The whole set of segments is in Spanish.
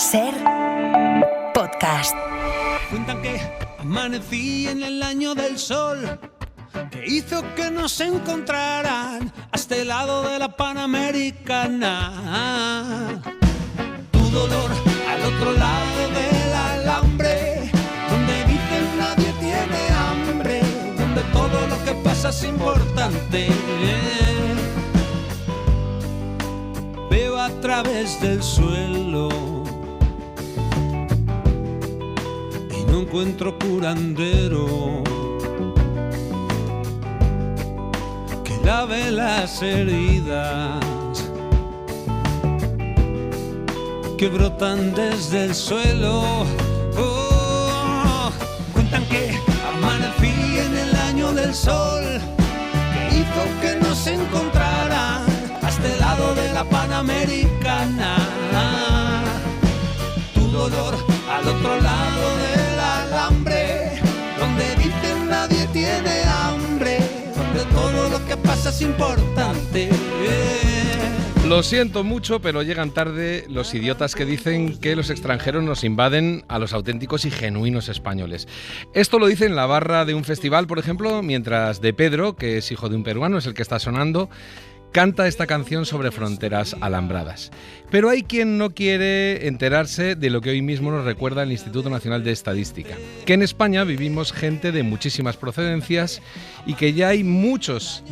Ser podcast. Cuentan que amanecí en el año del sol, que hizo que nos encontraran a este lado de la Panamericana. Tu dolor al otro lado del alambre, donde dicen nadie tiene hambre, donde todo lo que pasa es importante. Veo a través del suelo y no encuentro curandero que lave las heridas que brotan desde el suelo. Oh, cuentan que amanecí en el año del sol, que hizo que nos encontraran a este lado de la Panamericana. Tu dolor al otro lado del alambre, donde dicen nadie tiene hambre, donde todo lo que pasa es importante. Lo siento mucho, pero llegan tarde los idiotas que dicen que los extranjeros nos invaden a los auténticos y genuinos españoles. Esto lo dice en la barra de un festival, por ejemplo, mientras De Pedro, que es hijo de un peruano, es el que está sonando, canta esta canción sobre fronteras alambradas. Pero hay quien no quiere enterarse de lo que hoy mismo nos recuerda el Instituto Nacional de Estadística, que en España vivimos gente de muchísimas procedencias y que ya hay muchos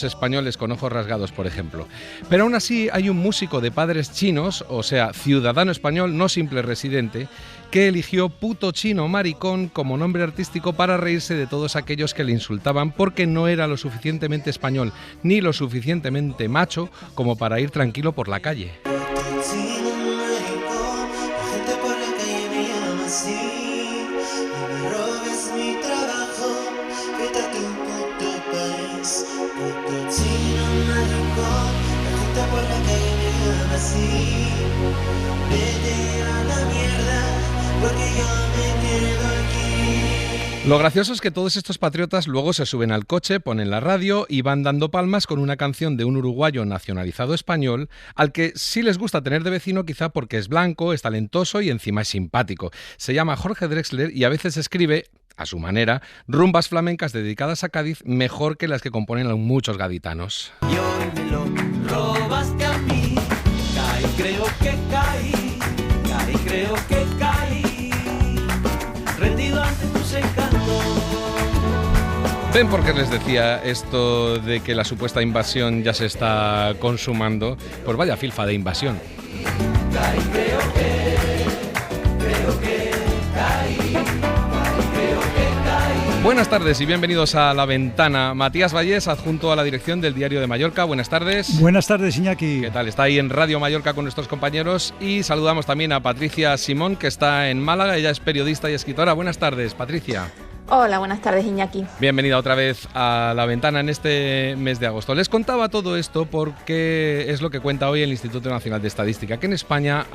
españoles con ojos rasgados, por ejemplo. Pero aún así hay un músico de padres chinos, o sea, ciudadano español, no simple residente, que eligió puto chino maricón como nombre artístico para reírse de todos aquellos que le insultaban porque no era lo suficientemente español ni lo suficientemente macho como para ir tranquilo por la calle. Lo gracioso es que todos estos patriotas luego se suben al coche, ponen la radio y van dando palmas con una canción de un uruguayo nacionalizado español al que sí les gusta tener de vecino, quizá porque es blanco, es talentoso y encima es simpático. Se llama Jorge Drexler y a veces escribe, a su manera, rumbas flamencas dedicadas a Cádiz mejor que las que componen muchos gaditanos. Y hoy me lo robaste a mí, caí, creo que caí, creo que caí, rendido ante tus encantos. ¿Ven por qué les decía esto de que la supuesta invasión ya se está consumando? Pues vaya filfa de invasión. Caí, creo que caí, creo que caí. Buenas tardes y bienvenidos a La Ventana. Matías Vallés, adjunto a la dirección del Diario de Mallorca. Buenas tardes. Buenas tardes, Iñaki. ¿Qué tal? Está ahí en Radio Mallorca con nuestros compañeros y saludamos también a Patricia Simón, que está en Málaga. Ella es periodista y escritora. Buenas tardes, Patricia. Hola, buenas tardes, Iñaki. Bienvenida otra vez a La Ventana en este mes de agosto. Les contaba todo esto porque es lo que cuenta hoy el Instituto Nacional de Estadística, que en España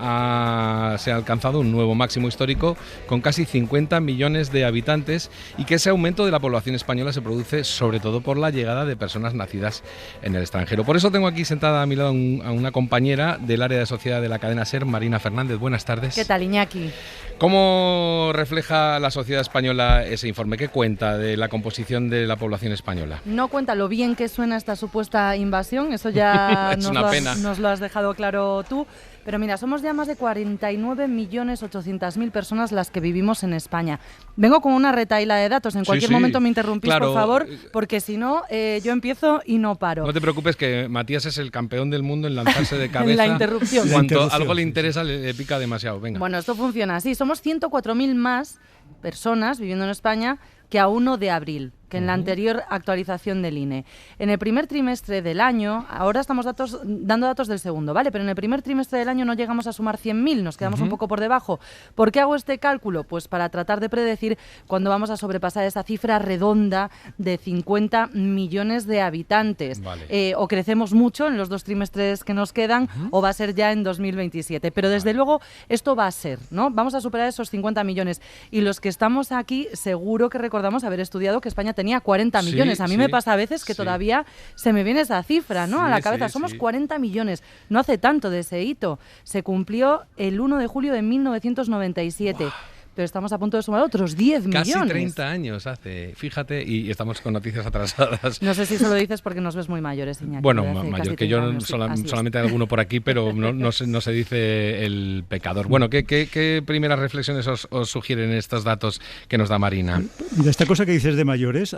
se ha alcanzado un nuevo máximo histórico con casi 50 millones de habitantes y que ese aumento de la población española se produce sobre todo por la llegada de personas nacidas en el extranjero. Por eso tengo aquí sentada a mi lado a una compañera del área de sociedad de la cadena SER, Marina Fernández. Buenas tardes. ¿Qué tal, Iñaki? ¿Cómo refleja la sociedad española ese informe? ¿Qué cuenta de la composición de la población española? No cuenta lo bien que suena esta supuesta invasión, eso ya nos lo has dejado claro tú. Pero mira, somos ya más de 49.800.000 personas las que vivimos en España. Vengo con una retahíla de datos. En cualquier momento me interrumpís, claro, por favor, porque si no, yo empiezo y no paro. No te preocupes, que Matías es el campeón del mundo en lanzarse de cabeza. En la interrupción. Cuanto algo le interesa, le pica demasiado. Venga. Bueno, esto funciona así. Somos 104.000 más personas viviendo en España que a 1 de abril, que en la anterior actualización del INE. En el primer trimestre del año, ahora estamos dando datos del segundo, ¿vale? Pero en el primer trimestre del año no llegamos a sumar 100.000, nos quedamos un poco por debajo. ¿Por qué hago este cálculo? Pues para tratar de predecir cuándo vamos a sobrepasar esa cifra redonda de 50 millones de habitantes. Vale. O crecemos mucho en los 2 trimestres que nos quedan, o va a ser ya en 2027. Pero desde luego esto va a ser, ¿no? Vamos a superar esos 50 millones. Y los que estamos aquí seguro que reconocemos recordamos haber estudiado que España tenía 40 Sí, millones. A mí sí, me pasa a veces que sí. todavía se me viene esa cifra, ¿no? Sí, a la cabeza. sí, Somos sí. 40 millones. No hace tanto de ese hito. Se cumplió el 1 de julio de 1997. ¡Wow! Pero estamos a punto de sumar otros 10 millones. Casi 30 años hace, fíjate, y estamos con noticias atrasadas. No sé si se lo dices porque nos ves muy mayores, Iñaki. Bueno, Hace mayor casi que yo, 30 años, sí, solamente hay alguno por aquí, pero no se dice el pecador. Bueno, ¿qué primeras reflexiones os sugieren estos datos que nos da Marina? Mira, esta cosa que dices de mayores,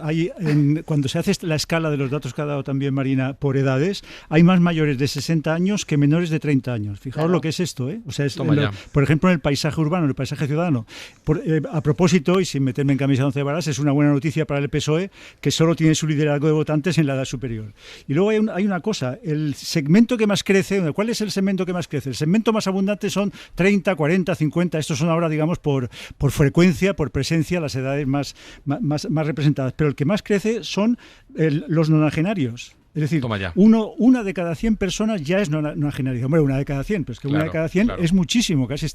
cuando se hace la escala de los datos que ha dado también Marina por edades, hay más mayores de 60 años que menores de 30 años. Fijaos lo que es esto, ¿eh? O sea, por ejemplo, en el paisaje urbano, en el paisaje ciudadano. A propósito, y sin meterme en camisa de 11 varas, es una buena noticia para el PSOE, que solo tiene su liderazgo de votantes en la edad superior. Y luego hay una cosa, el segmento que más crece, ¿cuál es el segmento que más crece? El segmento más abundante son 30, 40, 50, estos son ahora, digamos, por frecuencia, por presencia, las edades más representadas. Pero el que más crece son los nonagenarios. Es decir, una de cada 100 personas ya es nonagenaria. Hombre, una de cada 100, pero es que una de cada 100 es muchísimo, casi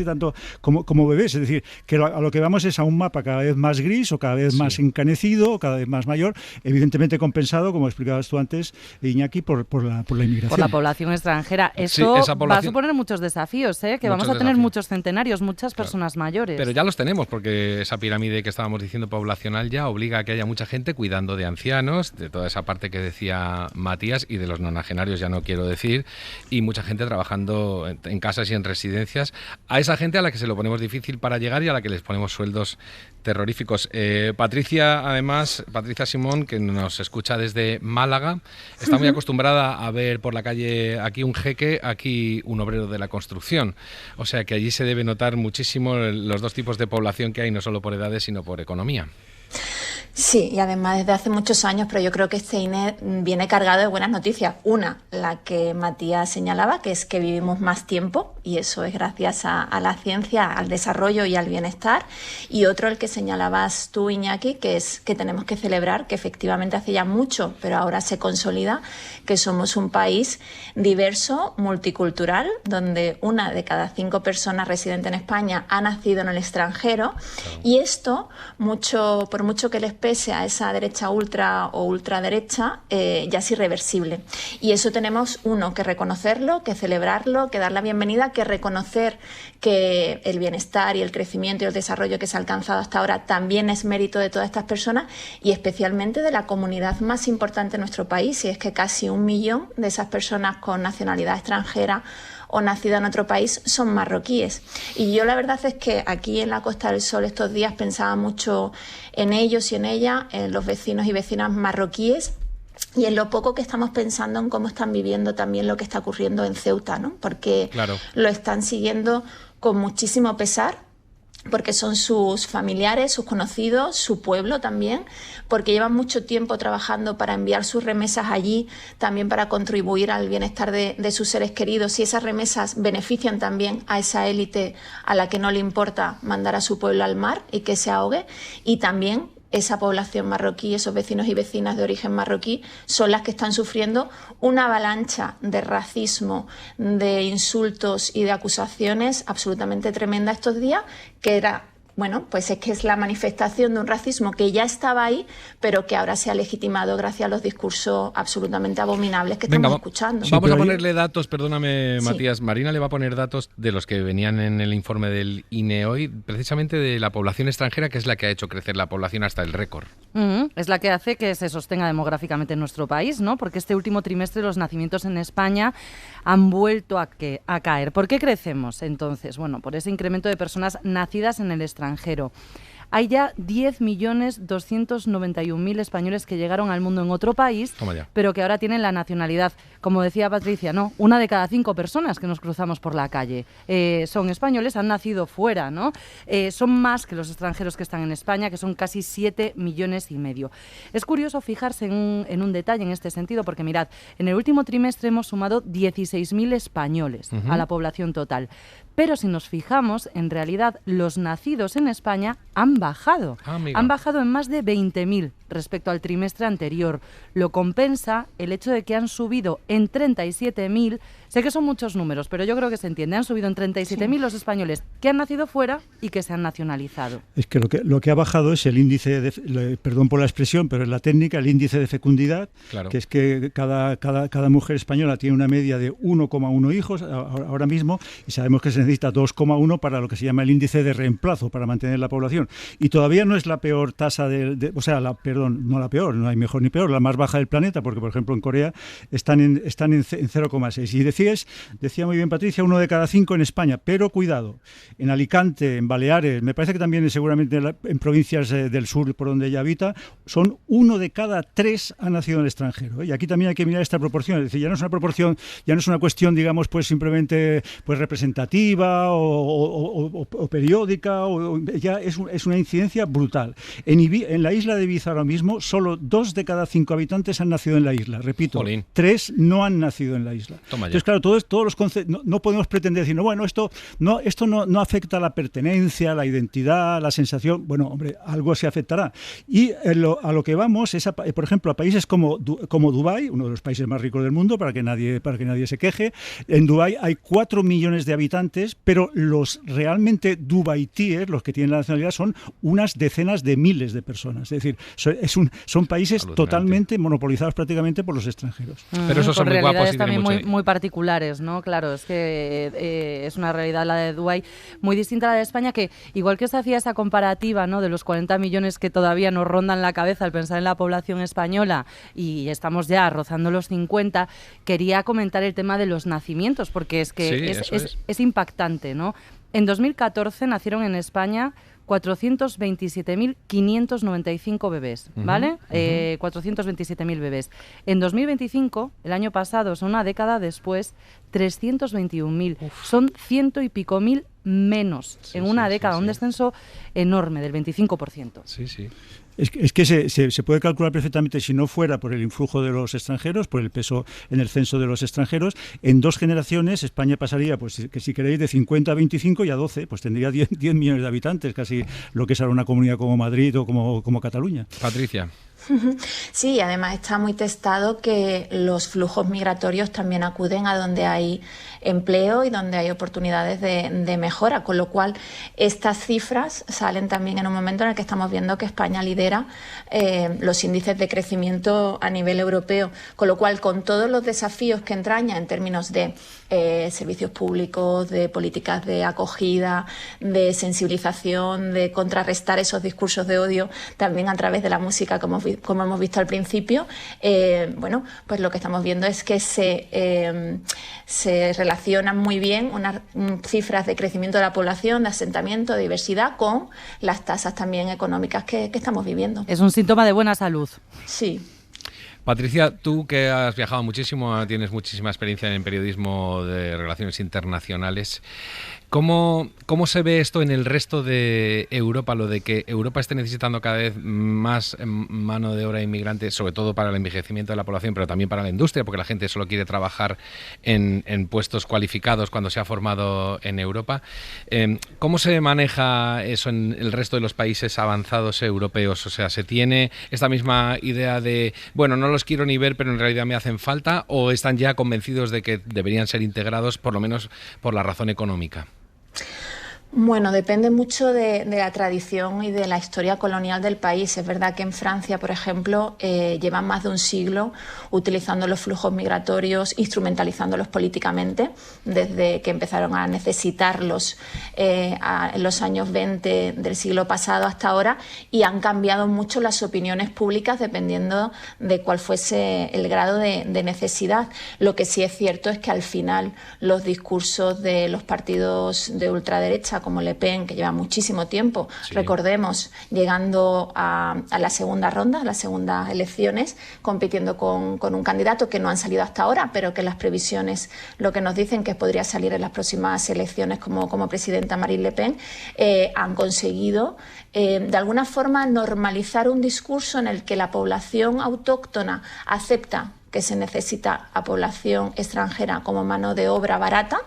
tanto como bebés. Es decir, que a lo que vamos es a un mapa cada vez más gris o cada vez más encanecido o cada vez más mayor, evidentemente compensado, como explicabas tú antes, Iñaki, por la inmigración. Por la población extranjera. Esto va a suponer muchos desafíos, que vamos a tener muchos centenarios, muchas personas mayores. Pero ya los tenemos, porque esa pirámide que estábamos diciendo poblacional ya obliga a que haya mucha gente cuidando de ancianos, de toda esa parte que decía Matías, y de los nonagenarios ya no quiero decir, y mucha gente trabajando en casas y en residencias, a esa gente a la que se lo ponemos difícil para llegar y a la que les ponemos sueldos terroríficos. Patricia Simón, que nos escucha desde Málaga, está muy acostumbrada a ver por la calle aquí un jeque, aquí un obrero de la construcción, o sea que allí se debe notar muchísimo los dos tipos de población que hay, no solo por edades sino por economía. Sí, y además desde hace muchos años, pero yo creo que este INE viene cargado de buenas noticias. Una, la que Matías señalaba, que es que vivimos más tiempo, y eso es gracias a la ciencia, al desarrollo y al bienestar. Y otro, el que señalabas tú, Iñaki, que es que tenemos que celebrar, que efectivamente hace ya mucho, pero ahora se consolida, que somos un país diverso, multicultural, donde una de cada 5 personas residentes en España ha nacido en el extranjero. Claro. Y esto, por mucho que les pese a esa derecha ultra o ultraderecha, ya es irreversible. Y eso tenemos, que reconocerlo, que celebrarlo, que dar la bienvenida, que reconocer que el bienestar y el crecimiento y el desarrollo que se ha alcanzado hasta ahora también es mérito de todas estas personas y especialmente de la comunidad más importante de nuestro país, y es que casi 1 millón de esas personas con nacionalidad extranjera o nacida en otro país son marroquíes. Y yo la verdad es que aquí en la Costa del Sol estos días pensaba mucho en ellos y en ellas, en los vecinos y vecinas marroquíes, y en lo poco que estamos pensando en cómo están viviendo también lo que está ocurriendo en Ceuta, ¿no? Porque lo están siguiendo con muchísimo pesar, porque son sus familiares, sus conocidos, su pueblo también, porque llevan mucho tiempo trabajando para enviar sus remesas allí, también para contribuir al bienestar de sus seres queridos, y esas remesas benefician también a esa élite a la que no le importa mandar a su pueblo al mar y que se ahogue, y también esa población marroquí, esos vecinos y vecinas de origen marroquí, son las que están sufriendo una avalancha de racismo, de insultos y de acusaciones absolutamente tremenda estos días, que era... Bueno, pues es que es la manifestación de un racismo que ya estaba ahí, pero que ahora se ha legitimado gracias a los discursos absolutamente abominables que estamos escuchando. Vamos a ponerle datos, perdóname, Matías. Marina le va a poner datos de los que venían en el informe del INE hoy, precisamente de la población extranjera, que es la que ha hecho crecer la población hasta el récord. Es la que hace que se sostenga demográficamente en nuestro país, ¿no? Porque este último trimestre los nacimientos en España han vuelto a caer. ¿Por qué crecemos entonces? Bueno, por ese incremento de personas nacidas en el extranjero. Hay ya 10.291.000 españoles que llegaron al mundo en otro país, pero que ahora tienen la nacionalidad. Como decía Patricia, no, 1 de cada 5 personas que nos cruzamos por la calle son españoles, han nacido fuera, ¿no? Son más que los extranjeros que están en España, que son casi 7,5 millones. Es curioso fijarse en un detalle en este sentido, porque mirad, en el último trimestre hemos sumado 16.000 españoles a la población total. Pero si nos fijamos, en realidad los nacidos en España han bajado. Han bajado en más de 20.000 respecto al trimestre anterior. Lo compensa el hecho de que han subido en 37.000, sé que son muchos números, pero yo creo que se entiende, han subido en 37.000 los españoles que han nacido fuera y que se han nacionalizado. Es que lo que ha bajado es el índice, perdón por la expresión, pero es la técnica, el índice de fecundidad, claro, que es que cada mujer española tiene una media de 1,1 hijos ahora mismo, y sabemos que se necesita 2,1 para lo que se llama el índice de reemplazo, para mantener la población. Y todavía no es la peor tasa no la peor, no hay mejor ni peor, la más baja del planeta, porque por ejemplo en Corea están en 0,6. Y decía muy bien Patricia, 1 de cada 5 en España, pero cuidado, en Alicante, en Baleares, me parece que también seguramente en provincias del sur por donde ella habita, son 1 de cada 3 ha nacido en el extranjero. Y aquí también hay que mirar esta proporción, es decir, ya no es una proporción, ya no es una cuestión, digamos, pues simplemente pues representativa o periódica, ya es una incidencia brutal. En la isla de Ibiza ahora mismo, solo 2 de cada 5 habitantes han nacido en la isla. Repito, 3 no han nacido en la isla. Entonces, claro, todos los conceptos, no podemos pretender decir, no, bueno, esto no afecta a la pertenencia, a la identidad, a la sensación. Bueno, hombre, algo se afectará. Y a lo que vamos es, por ejemplo, a países como Dubái, uno de los países más ricos del mundo, para que nadie se queje. En Dubái hay 4 millones de habitantes, pero los realmente dubaitíes, los que tienen la nacionalidad, son unas decenas de miles de personas. Es decir, son países totalmente monopolizados prácticamente por los extranjeros. Pero esos son muy guapos y también muy particulares, ¿no? Claro, es que es una realidad la de Dubái muy distinta a la de España, que igual que se hacía esa comparativa, ¿no?, de los 40 millones que todavía nos rondan la cabeza al pensar en la población española y estamos ya rozando los 50, quería comentar el tema de los nacimientos, porque es que es impactante, ¿no? En 2014 nacieron en España 427.595 bebés, ¿vale? 427.000 bebés. En 2025, el año pasado, o sea, una década después, 321.000. Son 100 y pico mil menos en una década, un descenso enorme del 25%. Sí. Es que se puede calcular perfectamente, si no fuera por el influjo de los extranjeros, por el peso en el censo de los extranjeros, en 2 generaciones España pasaría, pues que si queréis, de 50 a 25 y a 12, pues tendría 10 millones de habitantes, casi lo que es ahora una comunidad como Madrid o como Cataluña. Patricia. Sí, además está muy testado que los flujos migratorios también acuden a donde hay empleo y donde hay oportunidades de mejora, con lo cual estas cifras salen también en un momento en el que estamos viendo que España lidera los índices de crecimiento a nivel europeo, con lo cual con todos los desafíos que entraña en términos de servicios públicos, de políticas de acogida, de sensibilización, de contrarrestar esos discursos de odio también a través de la música, como hemos visto al principio, bueno, pues lo que estamos viendo es que se relacionan muy bien unas cifras de crecimiento de la población, de asentamiento, de diversidad, con las tasas también económicas que estamos viviendo. Es un síntoma de buena salud. Sí. Patricia, tú que has viajado muchísimo, tienes muchísima experiencia en periodismo de relaciones internacionales, ¿cómo se ve esto en el resto de Europa, lo de que Europa esté necesitando cada vez más mano de obra inmigrante, sobre todo para el envejecimiento de la población, pero también para la industria, porque la gente solo quiere trabajar en puestos cualificados cuando se ha formado en Europa? ¿Cómo se maneja eso en el resto de los países avanzados europeos? O sea, ¿se tiene esta misma idea de, bueno, no los quiero ni ver, pero en realidad me hacen falta, o están ya convencidos de que deberían ser integrados, por lo menos por la razón económica? Bueno, depende mucho de la tradición y de la historia colonial del país. Es verdad que en Francia, por ejemplo, llevan más de un siglo utilizando los flujos migratorios, instrumentalizándolos políticamente, desde que empezaron a necesitarlos en los años 20 del siglo pasado hasta ahora, y han cambiado mucho las opiniones públicas dependiendo de cuál fuese el grado de necesidad. Lo que sí es cierto es que al final los discursos de los partidos de ultraderecha como Le Pen, que lleva muchísimo tiempo, recordemos, llegando a la segunda ronda, a las segundas elecciones, compitiendo con un candidato que no han salido hasta ahora, pero que las previsiones lo que nos dicen que podría salir en las próximas elecciones como presidenta Marine Le Pen, han conseguido de alguna forma normalizar un discurso en el que la población autóctona acepta que se necesita a población extranjera como mano de obra barata,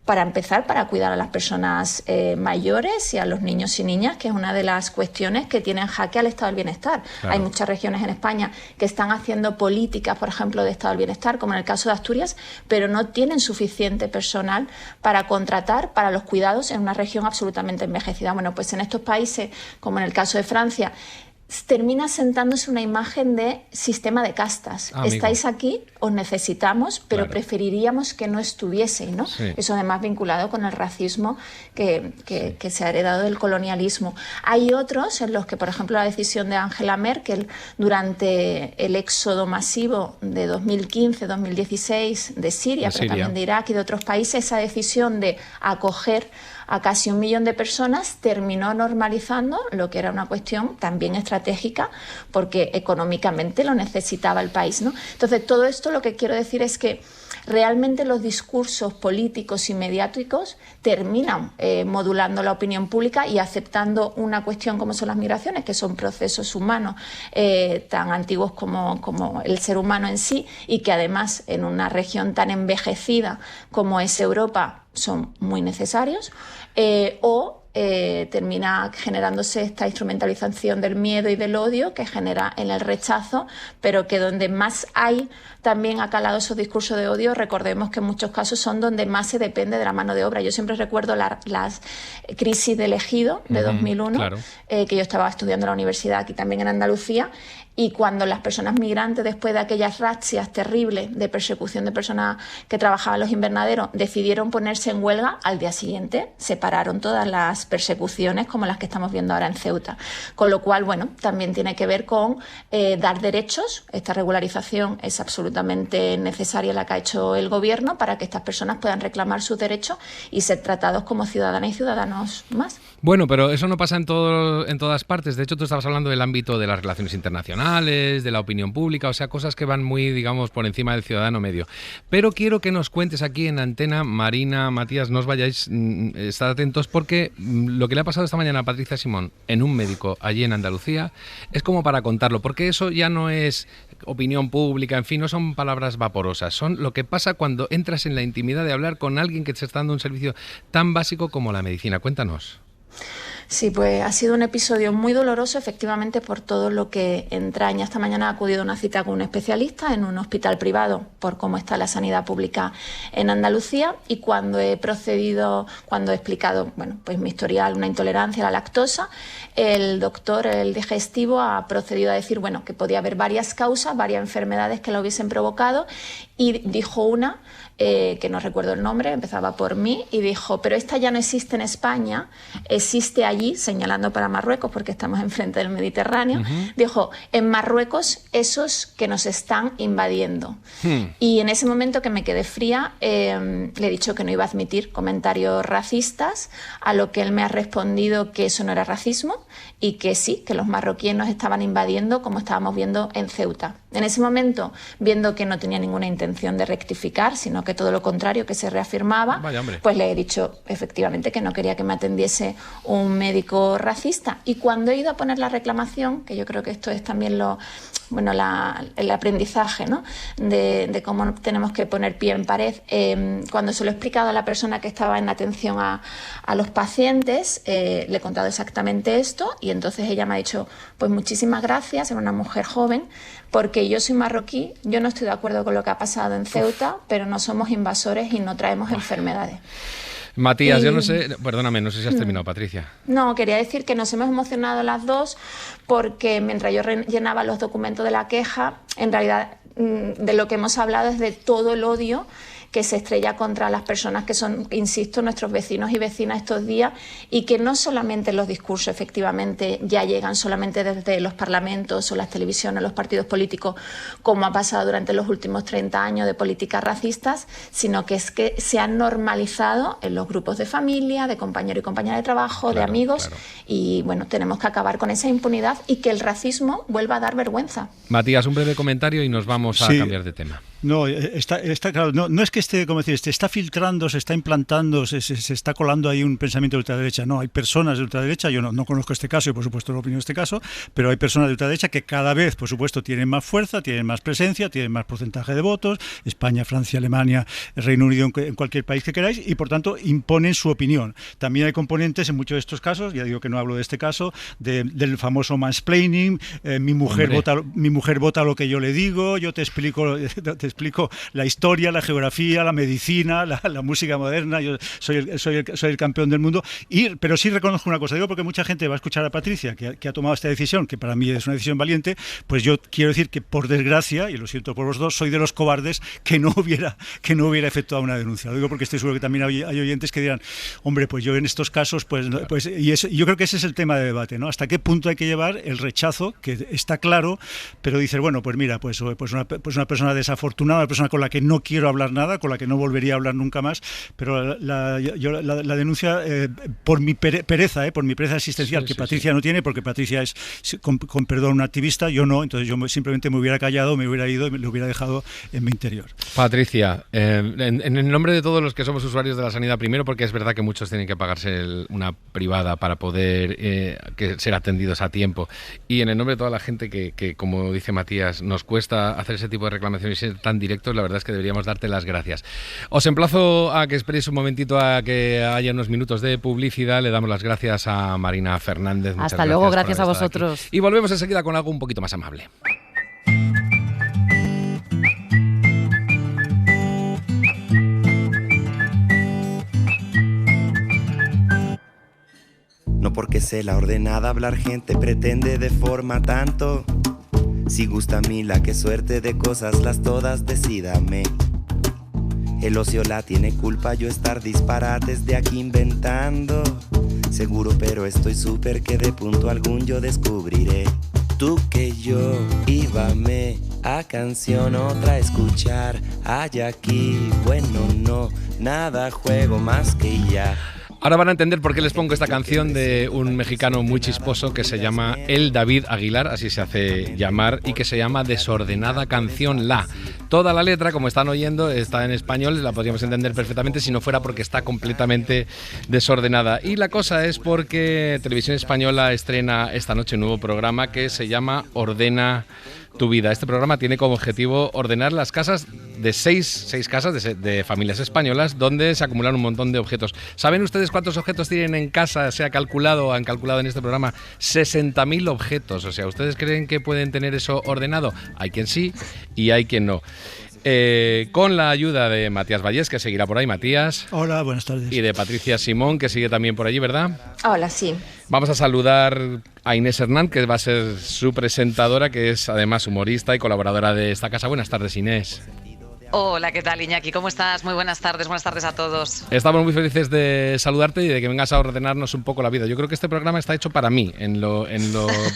para empezar, para cuidar a las personas mayores y a los niños y niñas, que es una de las cuestiones que tienen jaque al estado del bienestar. Claro. Hay muchas regiones en España que están haciendo políticas, por ejemplo, de estado del bienestar, como en el caso de Asturias, pero no tienen suficiente personal para contratar para los cuidados en una región absolutamente envejecida. Bueno, pues en estos países, como en el caso de Francia, termina sentándose una imagen de sistema de castas. Estáis aquí, os necesitamos, pero claro, preferiríamos que no estuvieseis, ¿no? Sí. Eso además vinculado con el racismo que se ha heredado del colonialismo. Hay otros en los que, por ejemplo, la decisión de Angela Merkel durante el éxodo masivo de 2015-2016 de Siria, pero también de Irak y de otros países, esa decisión de acoger a casi 1 millón de personas terminó normalizando lo que era una cuestión también estratégica, porque económicamente lo necesitaba el país, ¿no? Entonces, todo esto lo que quiero decir es que realmente los discursos políticos y mediáticos terminan modulando la opinión pública y aceptando una cuestión como son las migraciones, que son procesos humanos tan antiguos como el ser humano en sí, y que además en una región tan envejecida como es Europa son muy necesarios, termina generándose esta instrumentalización del miedo y del odio que genera en el rechazo, pero que donde más hay también ha calado esos discursos de odio. Recordemos que en muchos casos son donde más se depende de la mano de obra. Yo siempre recuerdo las crisis del Ejido de 2001, claro, que yo estaba estudiando en la universidad aquí también en Andalucía, y cuando las personas migrantes, después de aquellas razzias terribles de persecución de personas que trabajaban en los invernaderos, decidieron ponerse en huelga, al día siguiente se pararon todas las persecuciones como las que estamos viendo ahora en Ceuta. Con lo cual, bueno, también tiene que ver con dar derechos. Esta regularización es absolutamente necesaria, la que ha hecho el gobierno, para que estas personas puedan reclamar sus derechos y ser tratados como ciudadanas y ciudadanos más. Bueno, pero eso no pasa en todas partes. De hecho, tú estabas hablando del ámbito de las relaciones internacionales, de la opinión pública, o sea, cosas que van muy, digamos, por encima del ciudadano medio. Pero quiero que nos cuentes aquí en Antena, Marina, Matías, no os vayáis, estad atentos, porque lo que le ha pasado esta mañana a Patricia Simón en un médico allí en Andalucía es como para contarlo, porque eso ya no es opinión pública, en fin, no son palabras vaporosas, son lo que pasa cuando entras en la intimidad de hablar con alguien que te está dando un servicio tan básico como la medicina. Cuéntanos. Sí, pues ha sido un episodio muy doloroso, efectivamente, por todo lo que entraña. Esta mañana he acudido a una cita con un especialista en un hospital privado por cómo está la sanidad pública en Andalucía, y cuando he explicado, bueno, pues mi historial, una intolerancia a la lactosa, el doctor, el digestivo, ha procedido a decir, bueno, que podía haber varias causas, varias enfermedades que la hubiesen provocado, y dijo una, que no recuerdo el nombre, empezaba por mí, y dijo, pero esta ya no existe en España, existe allí, señalando para Marruecos, porque estamos enfrente del Mediterráneo. Dijo, en Marruecos esos que nos están invadiendo. Y en ese momento, que me quedé fría, le he dicho que no iba a admitir comentarios racistas, a lo que él me ha respondido que eso no era racismo, y que sí, que los marroquíes nos estaban invadiendo, como estábamos viendo en Ceuta. En ese momento, viendo que no tenía ninguna intención de rectificar, sino que todo lo contrario, que se reafirmaba, pues le he dicho efectivamente que no quería que me atendiese un médico racista. Y cuando he ido a poner la reclamación, que yo creo que esto es también el aprendizaje, ¿no?, de cómo tenemos que poner pie en pared, cuando se lo he explicado a la persona que estaba en atención a los pacientes, le he contado exactamente esto, y entonces ella me ha dicho, pues muchísimas gracias, era una mujer joven, porque yo soy marroquí, yo no estoy de acuerdo con lo que ha pasado en Ceuta, pero no somos invasores y no traemos enfermedades. Matías, yo no sé, perdóname, no sé si has terminado, Patricia. No, quería decir que nos hemos emocionado las dos, porque mientras yo llenaba los documentos de la queja, en realidad de lo que hemos hablado es de todo el odio que se estrella contra las personas que son, insisto, nuestros vecinos y vecinas estos días, y que no solamente los discursos efectivamente ya llegan solamente desde los parlamentos o las televisiones o los partidos políticos, como ha pasado durante los últimos 30 años de políticas racistas, sino que es que se han normalizado en los grupos de familia, de compañeros y compañeras de trabajo, de amigos, y bueno, tenemos que acabar con esa impunidad y que el racismo vuelva a dar vergüenza. Matías, un breve comentario y nos vamos a cambiar de tema. No, está claro. No es que esté, como decir, se está filtrando, se está implantando, se está colando ahí un pensamiento de ultraderecha. No, hay personas de ultraderecha, yo no conozco este caso y por supuesto no opino de este caso, pero hay personas de ultraderecha que cada vez, por supuesto, tienen más fuerza, tienen más presencia, tienen más porcentaje de votos, España, Francia, Alemania, Reino Unido, en cualquier país que queráis, y por tanto imponen su opinión. También hay componentes en muchos de estos casos, ya digo que no hablo de este caso, del famoso mansplaining, mi mujer vota lo que yo le digo, yo te explico la historia, la geografía, la medicina, la música moderna, yo soy el campeón del mundo, pero sí reconozco una cosa, digo porque mucha gente va a escuchar a Patricia, que ha tomado esta decisión, que para mí es una decisión valiente, pues yo quiero decir que por desgracia, y lo siento por los dos, soy de los cobardes que no hubiera efectuado una denuncia. Lo digo porque estoy seguro que también hay oyentes que dirán, hombre, pues yo en estos casos, yo creo que ese es el tema de debate, ¿no? ¿Hasta qué punto hay que llevar el rechazo, que está claro, pero dices, bueno, pues mira, pues una persona desafortunada, una persona con la que no quiero hablar nada, con la que no volvería a hablar nunca más, pero la denuncia por mi pereza existencial, que Patricia no tiene, porque Patricia es, con perdón, una activista, yo no, entonces yo simplemente me hubiera callado, me hubiera ido y me lo hubiera dejado en mi interior. Patricia, en el nombre de todos los que somos usuarios de la sanidad, primero porque es verdad que muchos tienen que pagarse una privada para poder ser atendidos a tiempo, y en el nombre de toda la gente que como dice Matías, nos cuesta hacer ese tipo de reclamaciones y ser tan directos, la verdad es que deberíamos darte las gracias. Os emplazo a que esperéis un momentito a que haya unos minutos de publicidad. Le damos las gracias a Marina Fernández. Hasta luego, gracias a vosotros. Aquí. Y volvemos enseguida con algo un poquito más amable. No porque sea la ordenada hablar gente pretende de forma tanto. Si gusta a mí la que suerte de cosas las todas decídame. El ocio la tiene culpa, yo estar disparates de aquí inventando. Seguro pero estoy súper que de punto algún yo descubriré. Tú que yo, íbame a canción otra escuchar. Hay aquí, bueno no, nada juego más que ya. Ahora van a entender por qué les pongo esta canción de un mexicano muy chisposo que se llama El David Aguilar, así se hace llamar, y que se llama Desordenada Canción La. Toda la letra, como están oyendo, está en español, la podríamos entender perfectamente si no fuera porque está completamente desordenada. Y la cosa es porque Televisión Española estrena esta noche un nuevo programa que se llama Ordena tu vida. Este programa tiene como objetivo ordenar las casas de seis casas de familias españolas donde se acumulan un montón de objetos. ¿Saben ustedes cuántos objetos tienen en casa? Se ha calculado, han calculado en este programa 60.000 objetos. O sea, ¿ustedes creen que pueden tener eso ordenado? Hay quien sí y hay quien no. Con la ayuda de Matías Vallés, que seguirá por ahí. Matías. Hola, buenas tardes. Y de Patricia Simón, que sigue también por allí, ¿verdad? Hola, sí. Vamos a saludar a Inés Hernán, que va a ser su presentadora, que es además humorista y colaboradora de esta casa. Buenas tardes, Inés. Hola, ¿qué tal, Iñaki? ¿Cómo estás? Muy buenas tardes a todos. Estamos muy felices de saludarte y de que vengas a ordenarnos un poco la vida. Yo creo que este programa está hecho para mí, en lo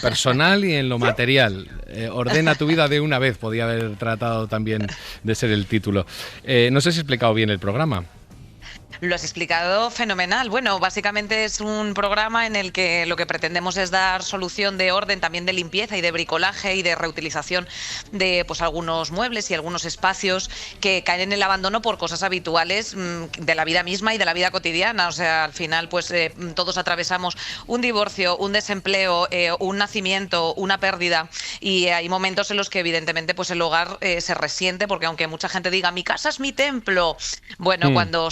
personal y en lo material. Ordena tu vida de una vez, podía haber tratado también de ser el título. No sé si he explicado bien el programa. Lo has explicado fenomenal. Bueno, básicamente es un programa en el que lo que pretendemos es dar solución de orden, también de limpieza y de bricolaje y de reutilización de pues algunos muebles y algunos espacios que caen en el abandono por cosas habituales de la vida misma y de la vida cotidiana. O sea, al final pues todos atravesamos un divorcio, un desempleo, un nacimiento, una pérdida, y hay momentos en los que evidentemente pues el hogar se resiente, porque aunque mucha gente diga mi casa es mi templo, bueno, cuando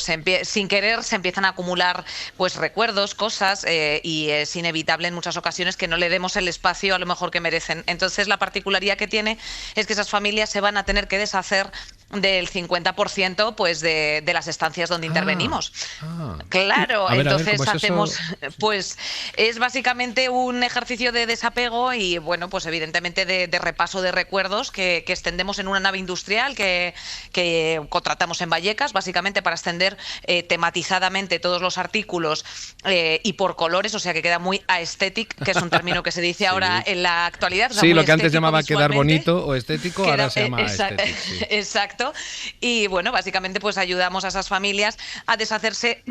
sin querer se empiezan a acumular pues recuerdos, cosas, y es inevitable en muchas ocasiones que no le demos el espacio a lo mejor que merecen. Entonces la particularidad que tiene es que esas familias se van a tener que deshacer del 50% pues de las estancias donde intervenimos. Claro, entonces hacemos pues es básicamente un ejercicio de desapego y bueno, pues evidentemente de repaso de recuerdos que extendemos en una nave industrial que contratamos en Vallecas, básicamente para extender tematizadamente todos los artículos y por colores, o sea que queda muy aesthetic, que es un término que se dice ahora en la actualidad. O sea, sí, lo que antes llamaba quedar bonito o estético, ahora se llama aesthetic. Sí. Exacto. Y bueno, básicamente pues ayudamos a esas familias a deshacerse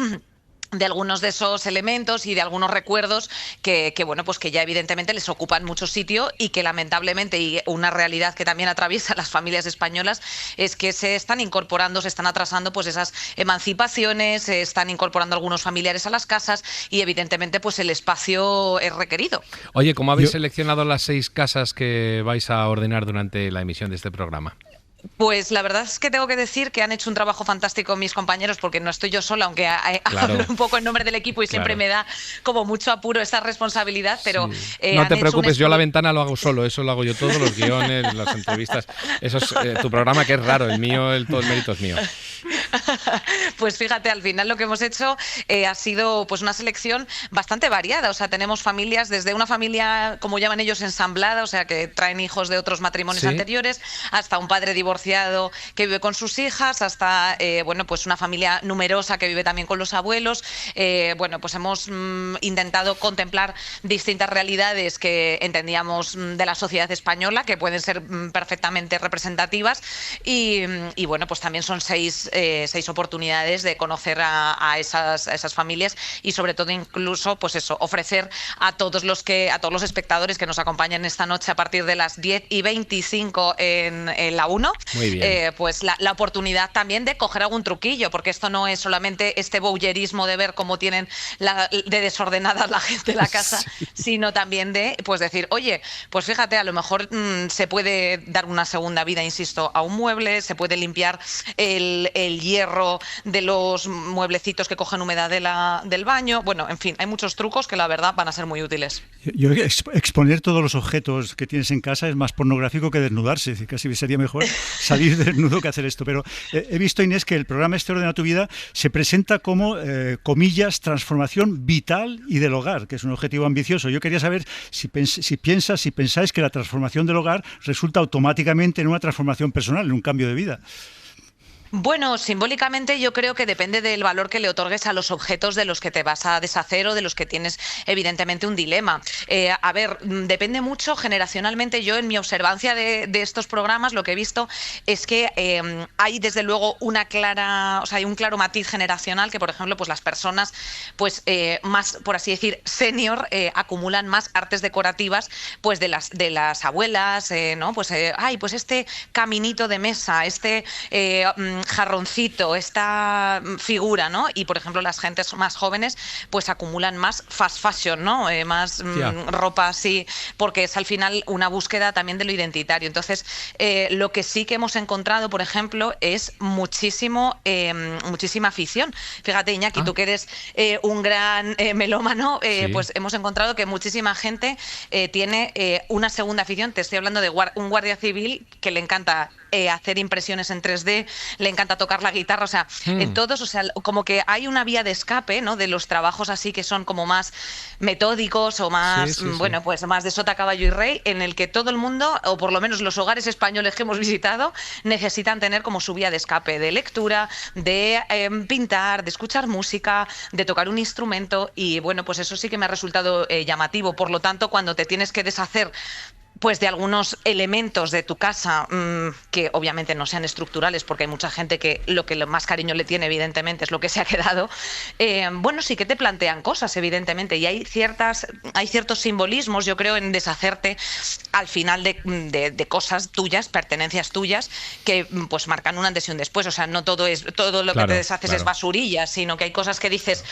de algunos de esos elementos y de algunos recuerdos que bueno, pues que ya evidentemente les ocupan mucho sitio y que lamentablemente, y una realidad que también atraviesa las familias españolas, es que se están incorporando, se están atrasando pues esas emancipaciones, se están incorporando algunos familiares a las casas y evidentemente pues el espacio es requerido. Oye, ¿cómo habéis seleccionado las 6 casas que vais a ordenar durante la emisión de este programa? Pues la verdad es que tengo que decir que han hecho un trabajo fantástico mis compañeros, porque no estoy yo sola, aunque hablo un poco en nombre del equipo y siempre me da como mucho apuro esta responsabilidad, pero... Sí. No te preocupes, yo la ventana lo hago solo, eso lo hago yo todo, los guiones, las entrevistas, eso es tu programa, que es raro, el mío, todo el mérito es mío. Pues fíjate, al final lo que hemos hecho ha sido pues una selección bastante variada, o sea, tenemos familias, desde una familia, como llaman ellos, ensamblada, o sea, que traen hijos de otros matrimonios anteriores, hasta un padre divorciado que vive con sus hijas, hasta bueno, pues una familia numerosa que vive también con los abuelos. Bueno, pues hemos intentado contemplar distintas realidades que entendíamos de la sociedad española, que pueden ser perfectamente representativas, y bueno, pues también son seis oportunidades de conocer a esas familias y sobre todo incluso pues eso, ofrecer a todos los espectadores que nos acompañan esta noche a partir de las 10:25 en la 1, muy bien. Pues la oportunidad también de coger algún truquillo, porque esto no es solamente este voyerismo de ver cómo tienen de desordenada la gente la casa, sino también de pues decir, oye, pues fíjate, a lo mejor se puede dar una segunda vida, insisto, a un mueble, se puede limpiar el hierro de los mueblecitos que cogen humedad del baño. Bueno, en fin, hay muchos trucos que la verdad van a ser muy útiles. Yo exponer todos los objetos que tienes en casa es más pornográfico que desnudarse, casi sería mejor salir desnudo que hacer esto, pero he visto, Inés, que el programa Ordena tu vida se presenta como, comillas, transformación vital y del hogar, que es un objetivo ambicioso. Yo quería saber si pensáis que la transformación del hogar resulta automáticamente en una transformación personal, en un cambio de vida. Bueno, simbólicamente yo creo que depende del valor que le otorgues a los objetos de los que te vas a deshacer o de los que tienes evidentemente un dilema. A ver, depende mucho generacionalmente. Yo en mi observancia de estos programas lo que he visto es que hay desde luego hay un claro matiz generacional, que por ejemplo pues las personas pues más, por así decir, senior acumulan más artes decorativas pues de las abuelas, ¿no? Pues pues este caminito de mesa, este jarroncito, esta figura, ¿no? Y por ejemplo las gentes más jóvenes pues acumulan más fast fashion, ¿no? Más ropa así, porque es al final una búsqueda también de lo identitario. Entonces lo que sí que hemos encontrado, por ejemplo, es muchísima afición. Fíjate, Iñaki, tú que eres un gran melómano, pues hemos encontrado que muchísima gente tiene una segunda afición. Te estoy hablando de un guardia civil que le encanta hacer impresiones en 3D, le encanta tocar la guitarra, o sea, en todos, o sea, como que hay una vía de escape, ¿no? De los trabajos así que son como más metódicos o más, pues más de sota, caballo y rey, en el que todo el mundo, o por lo menos los hogares españoles que hemos visitado, necesitan tener como su vía de escape, de lectura, de pintar, de escuchar música, de tocar un instrumento, y bueno, pues eso sí que me ha resultado llamativo. Por lo tanto, cuando te tienes que deshacer pues de algunos elementos de tu casa que obviamente no sean estructurales, porque hay mucha gente que lo más cariño le tiene evidentemente es lo que se ha quedado, bueno, sí que te plantean cosas evidentemente, y hay ciertos simbolismos, yo creo, en deshacerte al final de cosas tuyas, pertenencias tuyas, que pues marcan un antes y un después. O sea, no todo lo que te deshaces es basurilla, sino que hay cosas que dices,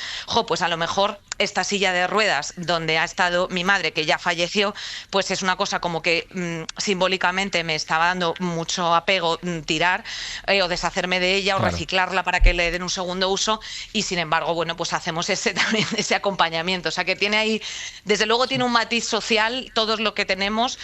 pues a lo mejor esta silla de ruedas donde ha estado mi madre, que ya falleció, pues es una cosa como que simbólicamente me estaba dando mucho apego tirar o deshacerme de ella o reciclarla para que le den un segundo uso, y sin embargo, bueno, pues hacemos ese acompañamiento. O sea, que tiene ahí, desde luego tiene un matiz social todo lo que tenemos,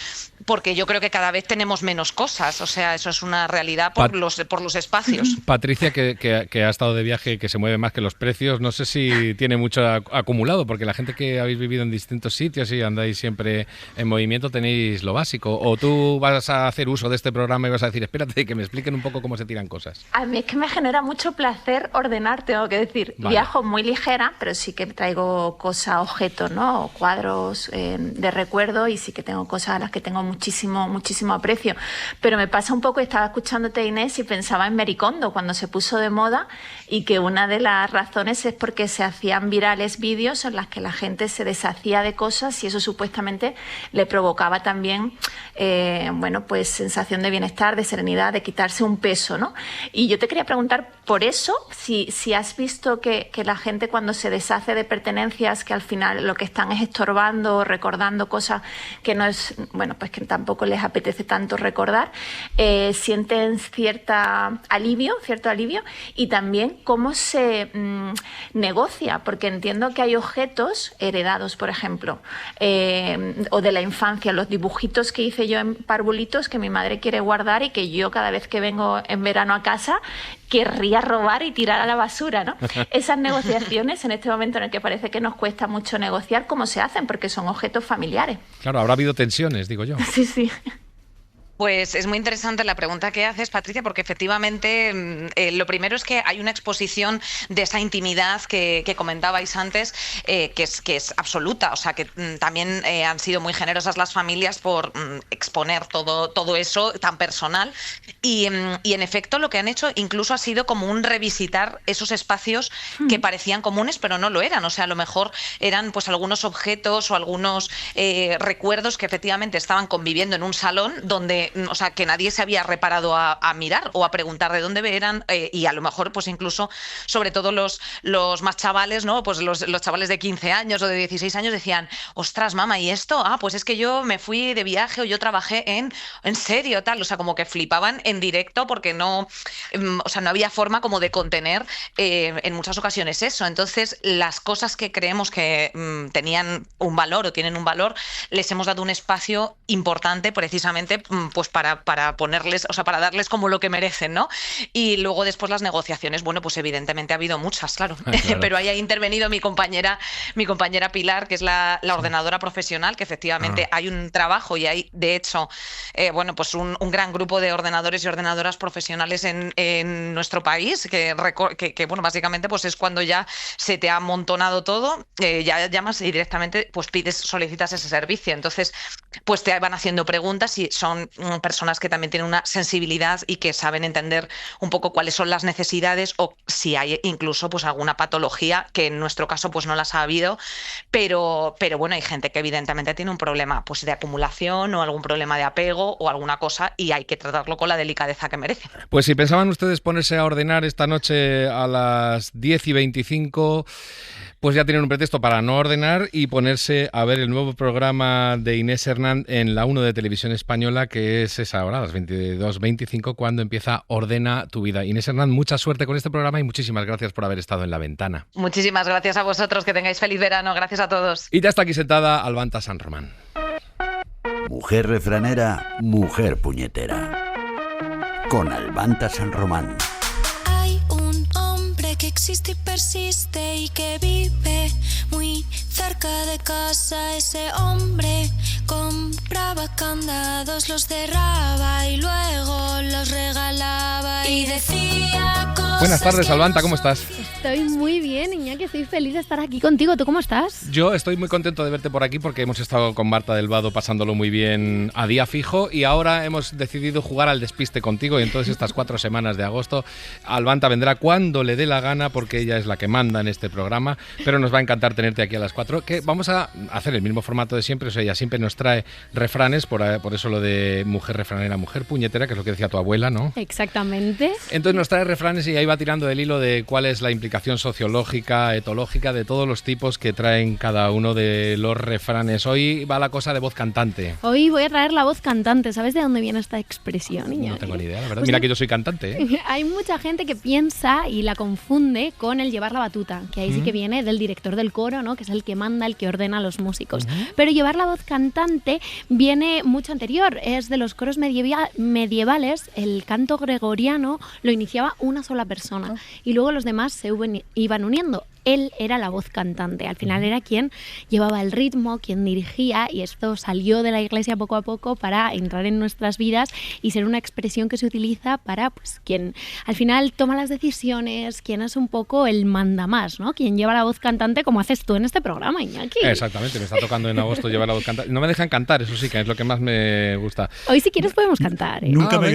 porque yo creo que cada vez tenemos menos cosas. O sea, eso es una realidad por los espacios. Patricia, que ha estado de viaje, que se mueve más que los precios, no sé si tiene mucho acumulado, porque la gente que habéis vivido en distintos sitios y andáis siempre en movimiento tenéis lo básico, o tú vas a hacer uso de este programa y vas a decir, espérate, que me expliquen un poco cómo se tiran cosas. A mí es que me genera mucho placer ordenar, tengo que decir. Viajo muy ligera, pero sí que traigo objetos, ¿no? O cuadros de recuerdo, y sí que tengo cosas a las que tengo muchísimo aprecio. Pero me pasa un poco, estaba escuchándote, Inés, y pensaba en Marie Kondo cuando se puso de moda, y que una de las razones es porque se hacían virales vídeos en las que la gente se deshacía de cosas y eso supuestamente le provocaba también pues sensación de bienestar, de serenidad, de quitarse un peso, ¿no? Y yo te quería preguntar por eso, si has visto que la gente cuando se deshace de pertenencias que al final lo que están es estorbando o recordando cosas que no es, pues que tampoco les apetece tanto recordar, sienten cierto alivio, y también cómo se negocia, porque entiendo que hay objetos heredados, por ejemplo, o de la infancia, los dibujitos que hice yo en parvulitos que mi madre quiere guardar y que yo cada vez que vengo en verano a casa querría robar y tirar a la basura, ¿no? Esas negociaciones en este momento en el que parece que nos cuesta mucho negociar, ¿cómo se hacen? Porque son objetos familiares. Claro, habrá habido tensiones, digo yo. Sí. Pues es muy interesante la pregunta que haces, Patricia, porque efectivamente lo primero es que hay una exposición de esa intimidad que comentabais antes, que es absoluta. O sea, que también han sido muy generosas las familias por exponer todo eso tan personal. Y en efecto lo que han hecho incluso ha sido como un revisitar esos espacios que parecían comunes, pero no lo eran. O sea, a lo mejor eran pues algunos objetos o algunos recuerdos que efectivamente estaban conviviendo en un salón donde que nadie se había reparado a mirar o a preguntar de dónde eran, y a lo mejor pues incluso, sobre todo los más chavales, ¿no? Pues los chavales de 15 años o de 16 años decían, ostras, mamá, ¿y esto? Pues es que yo me fui de viaje o yo trabajé en serio, tal. O sea, como que flipaban en directo porque no había forma como de contener en muchas ocasiones eso. Entonces, las cosas que creemos que tenían un valor o tienen un valor, les hemos dado un espacio importante precisamente pues para ponerles, para darles como lo que merecen, ¿no? Y luego después las negociaciones, bueno, pues evidentemente ha habido muchas, claro. Pero ahí ha intervenido mi compañera Pilar, que es la ordenadora profesional, que efectivamente hay un trabajo y hay, de hecho, pues un gran grupo de ordenadores y ordenadoras profesionales en nuestro país, que bueno, básicamente pues es cuando ya se te ha amontonado todo, ya llamas y directamente pues solicitas ese servicio. Entonces, pues te van haciendo preguntas y son personas que también tienen una sensibilidad y que saben entender un poco cuáles son las necesidades o si hay incluso pues alguna patología, que en nuestro caso pues no las ha habido, pero bueno, hay gente que evidentemente tiene un problema pues de acumulación o algún problema de apego o alguna cosa y hay que tratarlo con la delicadeza que merece. Pues si pensaban ustedes ponerse a ordenar esta noche a las 10:25, pues ya tienen un pretexto para no ordenar y ponerse a ver el nuevo programa de Inés Hernán en la 1 de Televisión Española, que es esa hora, a las 22:25, cuando empieza Ordena tu vida. Inés Hernán, mucha suerte con este programa y muchísimas gracias por haber estado en La Ventana. Muchísimas gracias a vosotros, que tengáis feliz verano. Gracias a todos. Y ya está aquí sentada Albanta San Román. Mujer refranera, mujer puñetera. Con Albanta San Román. Que existe y persiste y que vive muy cerca de casa. Ese hombre compraba candados, los cerraba y luego los regalaba y decía cosas. Buenas tardes, Albanta, ¿cómo estás? Estoy muy bien, Iñaki, estoy feliz de estar aquí contigo. ¿Tú cómo estás? Yo estoy muy contento de verte por aquí porque hemos estado con Marta del Vado pasándolo muy bien a día fijo y ahora hemos decidido jugar al despiste contigo, y entonces estas 4 semanas de agosto Albanta vendrá cuando le dé la gana porque ella es la que manda en este programa, pero nos va a encantar tenerte aquí a las 4, que vamos a hacer el mismo formato de siempre. O sea, ella siempre nos trae refranes, por eso lo de mujer refranera, mujer puñetera, que es lo que decía tu abuela, ¿no? Exactamente. Entonces nos trae refranes y ahí va tirando del hilo de cuál es la implicación sociológica, etológica de todos los tipos que traen cada uno de los refranes. Hoy va la cosa de voz cantante. Hoy voy a traer la voz cantante. ¿Sabes de dónde viene esta expresión, Iñaki? No tengo ni idea, la verdad. Pues mira que yo soy cantante, ¿eh? Hay mucha gente que piensa y la confunde con el llevar la batuta, que ahí sí que viene del director del coro, ¿no? Que es el que manda, el que ordena a los músicos. Pero llevar la voz cantante viene mucho anterior. Es de los coros medievales. El canto gregoriano lo iniciaba una sola persona y luego los demás se iban uniendo. él era la voz cantante. Al final era quien llevaba el ritmo, quien dirigía, y esto salió de la iglesia poco a poco para entrar en nuestras vidas y ser una expresión que se utiliza para pues quien al final toma las decisiones, quien es un poco el mandamás, ¿no? Quien lleva la voz cantante, como haces tú en este programa, Iñaki. Exactamente, me está tocando en agosto llevar la voz cantante. No me dejan cantar, eso sí, que es lo que más me gusta. Hoy si quieres podemos cantar, ¿eh? Nunca me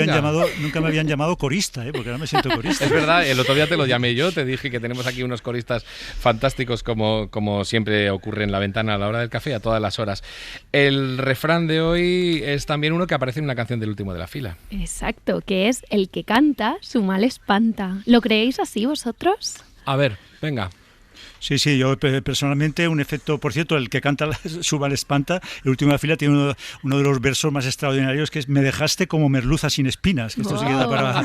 habían llamado corista, porque ahora me siento corista. Es verdad, el otro día te lo llamé yo, te dije que tenemos aquí unos coristas fantásticos como siempre ocurre en La Ventana a la hora del café, a todas las horas. El refrán de hoy es también uno que aparece en una canción del último de la fila. Exacto, que es el que canta, su mal espanta. ¿Lo creéis así vosotros? A ver, venga. Sí, yo personalmente, un efecto, por cierto, el que canta su mal espanta, el último de la fila tiene uno de los versos más extraordinarios, que es: me dejaste como merluza sin espinas, que esto sí queda para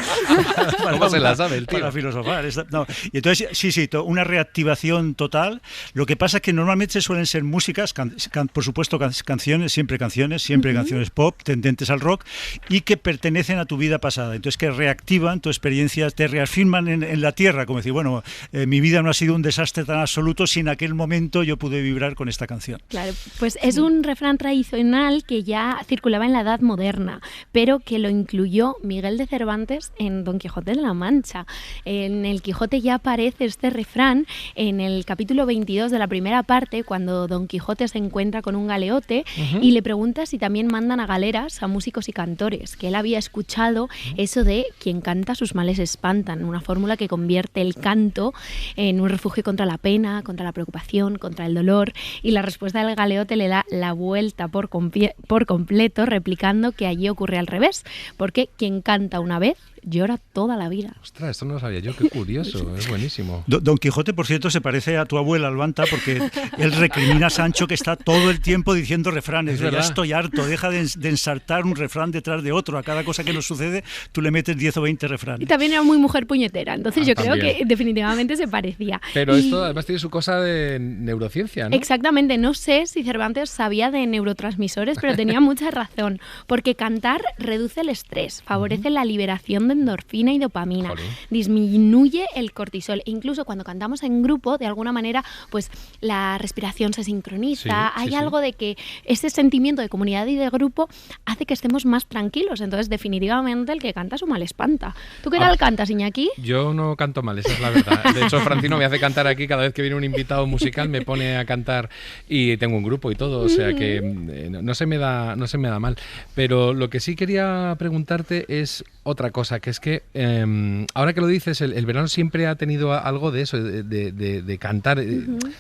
¿Cómo se la sabe el tío? Para filosofar. No. Y entonces, sí, una reactivación total. Lo que pasa es que normalmente suelen ser músicas, por supuesto canciones, siempre canciones pop, tendentes al rock, y que pertenecen a tu vida pasada. Entonces, que reactivan tu experiencia, te reafirman en la tierra, como decir, bueno, mi vida no ha sido un desastre tan absoluto si en aquel momento yo pude vibrar con esta canción. Claro, pues es un refrán tradicional que ya circulaba en la Edad Moderna, pero que lo incluyó Miguel de Cervantes en Don Quijote de la Mancha. En el Quijote ya aparece este refrán en el capítulo 22 de la primera parte, cuando Don Quijote se encuentra con un galeote y le pregunta si también mandan a galeras a músicos y cantores, que él había escuchado eso de quien canta sus males espantan, una fórmula que convierte el canto en un refugio contra la pena, contra la preocupación, contra el dolor, y la respuesta del galeote le da la vuelta por completo, replicando que allí ocurre al revés, porque quien canta una vez llora toda la vida. Ostras, esto no lo sabía yo, qué curioso, es buenísimo. Don Quijote, por cierto, se parece a tu abuela, Albanta, porque él recrimina a Sancho que está todo el tiempo diciendo refranes. Ya estoy harto, deja de ensartar un refrán detrás de otro. A cada cosa que nos sucede, tú le metes 10 o 20 refranes. Y también era muy mujer puñetera, entonces yo creo que definitivamente se parecía. Pero esto además tiene su cosa de neurociencia, ¿no? Exactamente, no sé si Cervantes sabía de neurotransmisores, pero tenía mucha razón, porque cantar reduce el estrés, favorece la liberación de endorfina y dopamina, disminuye el cortisol, e incluso cuando cantamos en grupo, de alguna manera, pues la respiración se sincroniza, hay algo de que ese sentimiento de comunidad y de grupo hace que estemos más tranquilos, entonces definitivamente el que canta su mal espanta. ¿Tú qué tal cantas, Iñaki? Yo no canto mal, esa es la verdad. De hecho, Francino me hace cantar aquí cada vez que viene un invitado musical, me pone a cantar y tengo un grupo y todo, o sea que no se me da mal. Pero lo que sí quería preguntarte es otra cosa, que es que ahora que lo dices, el verano siempre ha tenido algo de eso, de cantar.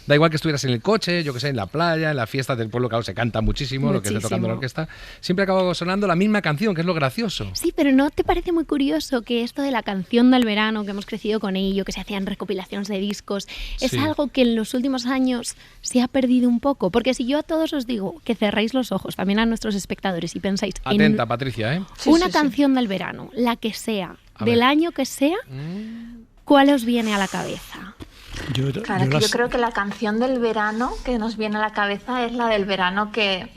Da igual que estuvieras en el coche, yo que sé, en la playa, en la fiesta del pueblo, claro, se canta muchísimo, lo que esté tocando la orquesta. Siempre acaba sonando la misma canción, que es lo gracioso. Sí, pero ¿no te parece muy curioso que esto de la canción del verano, que hemos crecido con ello, que se hacían recopilaciones de discos, es algo que en los últimos años se ha perdido un poco? Porque si yo a todos os digo que cerréis los ojos, también a nuestros espectadores, y pensáis Atenta, Patricia, ¿eh? Una canción del verano, la que sea, del año que sea, ¿cuál os viene a la cabeza? Yo creo que la canción del verano que nos viene a la cabeza es la del verano que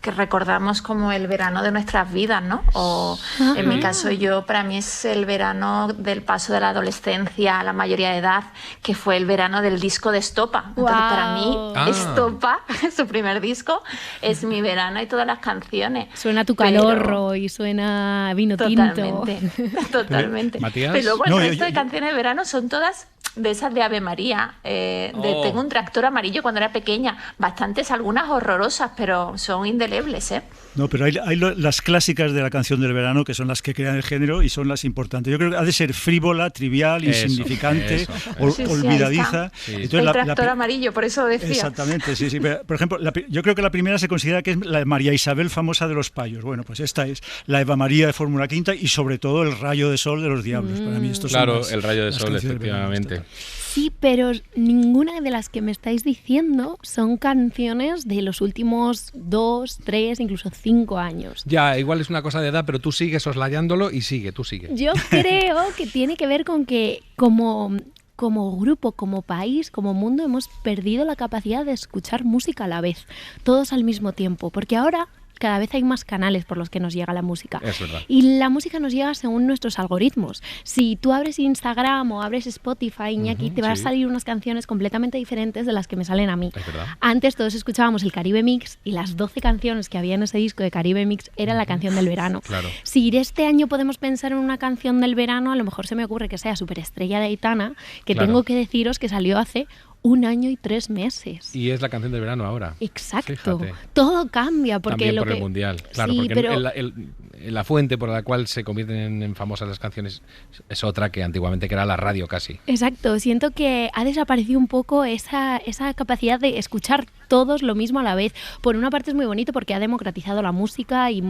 recordamos como el verano de nuestras vidas, ¿no? O en mi caso para mí es el verano del paso de la adolescencia a la mayoría de edad, que fue el verano del disco de Estopa. Entonces para mí Estopa, su primer disco, es mi verano y todas las canciones. Suena Tu Calorro y suena Vino Tinto. Totalmente. Matías. Pero luego el resto de canciones de verano son todas de esas de Ave María, Tengo un tractor amarillo cuando era pequeña, bastantes, algunas horrorosas, pero son indelebles, ¿eh? No, pero hay las clásicas de la canción del verano, que son las que crean el género y son las importantes. Yo creo que ha de ser frívola, trivial, insignificante, olvidadiza. Entonces, el tractor amarillo, por eso decía. Exactamente, sí. Por ejemplo, yo creo que la primera se considera que es la María Isabel famosa de los Payos. Bueno, pues esta es la Eva María de Fórmula Quinta y sobre todo el Rayo de Sol de los Diablos. Para mí estos son el Rayo de Sol, efectivamente. Sí, pero ninguna de las que me estáis diciendo son canciones de los últimos 2, 3, incluso 5 años. Ya, igual es una cosa de edad, pero tú sigues soslayándolo y tú sigue. Yo creo que tiene que ver con que como grupo, como país, como mundo, hemos perdido la capacidad de escuchar música a la vez, todos al mismo tiempo, porque ahora cada vez hay más canales por los que nos llega la música. Es verdad. Y la música nos llega según nuestros algoritmos. Si tú abres Instagram o abres Spotify, Iñaki, te van a salir unas canciones completamente diferentes de las que me salen a mí. Es verdad. Antes todos escuchábamos el Caribe Mix y las 12 canciones que había en ese disco de Caribe Mix era la canción del verano. Claro. Si este año podemos pensar en una canción del verano, a lo mejor se me ocurre que sea Superestrella de Aitana, que tengo que deciros que salió hace 1 año y 3 meses. Y es la canción del verano ahora. Exacto. Fíjate. Todo cambia. Porque también por el Mundial. Claro, sí, porque pero... la fuente por la cual se convierten en famosas las canciones es otra que antiguamente que era la radio casi. Exacto. Siento que ha desaparecido un poco esa capacidad de escuchar todos lo mismo a la vez. Por una parte es muy bonito porque ha democratizado la música y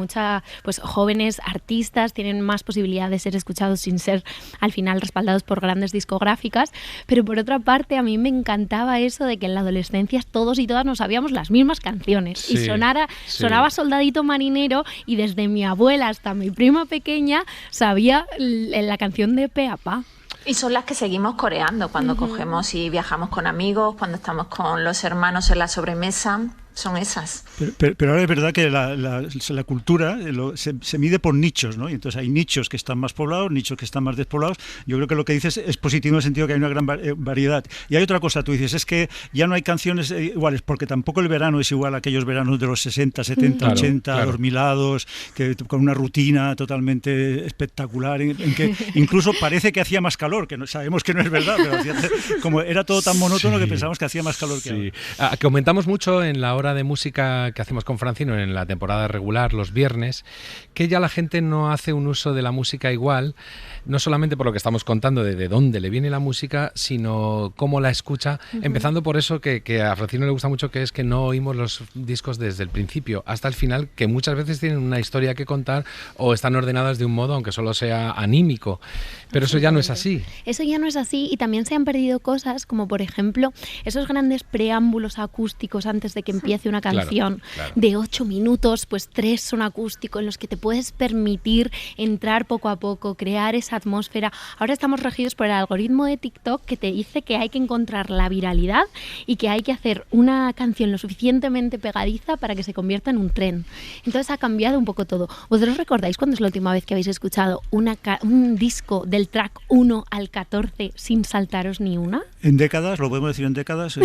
pues jóvenes artistas tienen más posibilidad de ser escuchados sin ser al final respaldados por grandes discográficas, pero por otra parte a mí me encantaba eso de que en la adolescencia todos y todas nos sabíamos las mismas canciones y sonaba Soldadito Marinero y desde mi abuela hasta mi prima pequeña sabía la canción de Pe a Pa. Y son las que seguimos coreando cuando cogemos y viajamos con amigos, cuando estamos con los hermanos en la sobremesa. Son esas. Pero ahora es verdad que la cultura se mide por nichos, ¿no? Y entonces hay nichos que están más poblados, nichos que están más despoblados. Yo creo que lo que dices es positivo en el sentido que hay una gran variedad. Y hay otra cosa, tú dices, es que ya no hay canciones iguales, porque tampoco el verano es igual a aquellos veranos de los 60, 70, 80, adormilados, que con una rutina totalmente espectacular, en que incluso parece que hacía más calor, que sabemos que no es verdad, pero como era todo tan monótono que pensamos que hacía más calor que ahora. Que aumentamos mucho en la hora de música que hacemos con Francino en la temporada regular, los viernes, que ya la gente no hace un uso de la música igual, no solamente por lo que estamos contando de dónde le viene la música, sino cómo la escucha, empezando por eso que a Francino le gusta mucho, que es que no oímos los discos desde el principio hasta el final, que muchas veces tienen una historia que contar o están ordenadas de un modo, aunque solo sea anímico, pero eso ya no es así. Eso ya no es así y también se han perdido cosas como, por ejemplo, esos grandes preámbulos acústicos antes de que empiece una canción de 8 minutos, pues 3 son acústicos en los que te puedes permitir entrar poco a poco, crear esa atmósfera. Ahora estamos regidos por el algoritmo de TikTok que te dice que hay que encontrar la viralidad y que hay que hacer una canción lo suficientemente pegadiza para que se convierta en un tren. Entonces ha cambiado un poco todo. ¿Vosotros recordáis cuándo es la última vez que habéis escuchado un disco del track 1 al 14 sin saltaros ni una? En décadas, lo podemos decir en décadas.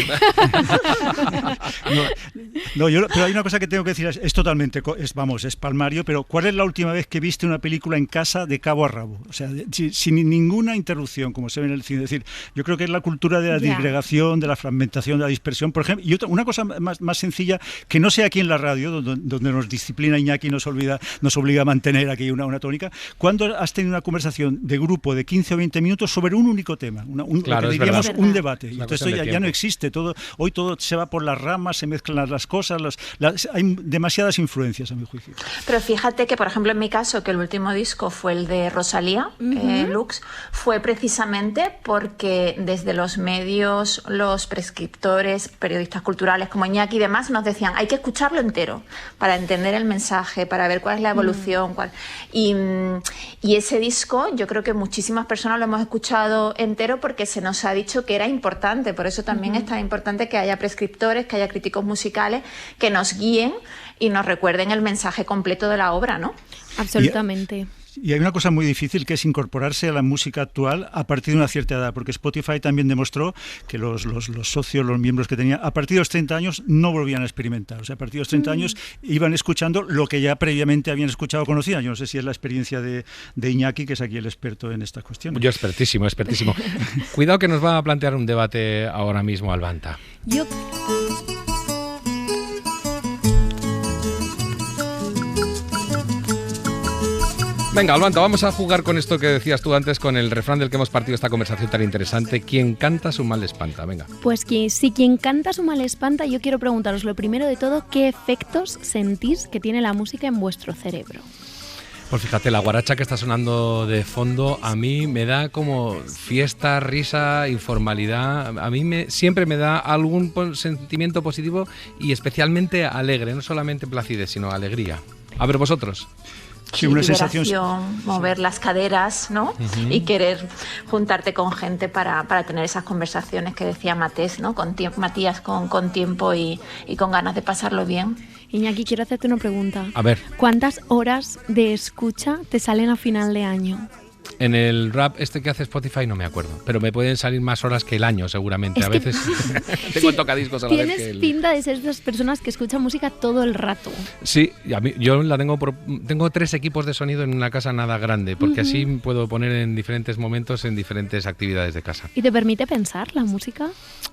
Pero hay una cosa que tengo que decir, es totalmente, es palmario, pero ¿cuál es la última vez que viste una película en casa de cabo a rabo? O sea, sin ninguna interrupción, como se ve en el cine. Es decir, yo creo que es la cultura de la disgregación, de la fragmentación, de la dispersión, por ejemplo. Y una cosa más sencilla, que no sea aquí en la radio, donde nos disciplina Iñaki, nos obliga a mantener aquí una tónica. ¿Cuándo has tenido una conversación de grupo de 15 o 20 minutos sobre un único tema? Lo que diríamos un debate. Y entonces esto ya no existe. Hoy todo se va por las ramas, se mezclan las cosas, hay demasiadas influencias a mi juicio. Pero fíjate que, por ejemplo, en mi caso, que el último disco fue el de Rosalía, Lux, fue precisamente porque desde los medios, los prescriptores, periodistas culturales como Iñaki y demás nos decían, hay que escucharlo entero para entender el mensaje, para ver cuál es la evolución. Y ese disco, yo creo que muchísimas personas lo hemos escuchado entero porque se nos ha dicho que era importante. Por eso también es tan importante que haya prescriptores, que haya críticos musicales que nos guíen y nos recuerden el mensaje completo de la obra, ¿no? Absolutamente. Y hay una cosa muy difícil que es incorporarse a la música actual a partir de una cierta edad, porque Spotify también demostró que los socios, los miembros que tenía, a partir de los 30 años no volvían a experimentar. O sea, a partir de los 30 años iban escuchando lo que ya previamente habían escuchado o conocían. Yo no sé si es la experiencia de Iñaki, que es aquí el experto en estas cuestiones. Yo expertísimo. Cuidado que nos va a plantear un debate ahora mismo Albanta. Venga, Albanta, vamos a jugar con esto que decías tú antes, con el refrán del que hemos partido esta conversación tan interesante. Quien canta su mal espanta, venga. Pues si quien canta su mal espanta, yo quiero preguntaros lo primero de todo, ¿qué efectos sentís que tiene la música en vuestro cerebro? Pues fíjate, la guaracha que está sonando de fondo a mí me da como fiesta, risa, informalidad. A mí siempre me da algún sentimiento positivo y especialmente alegre, no solamente placidez, sino alegría. A ver, vosotros. Sí, una sensación, mover las caderas, ¿no? Y querer juntarte con gente para tener esas conversaciones que decía Matías, ¿no? Matías, con tiempo y con ganas de pasarlo bien. Iñaki, quiero hacerte una pregunta. A ver. ¿Cuántas horas de escucha te salen a final de año? En el rap que hace Spotify no me acuerdo, pero me pueden salir más horas que el año seguramente. A veces tengo tocadiscos a la vez que Tienes pinta de ser de esas personas que escuchan música todo el rato. Sí, yo tengo 3 equipos de sonido en una casa nada grande, porque así puedo poner en diferentes momentos en diferentes actividades de casa. ¿Y te permite pensar la música?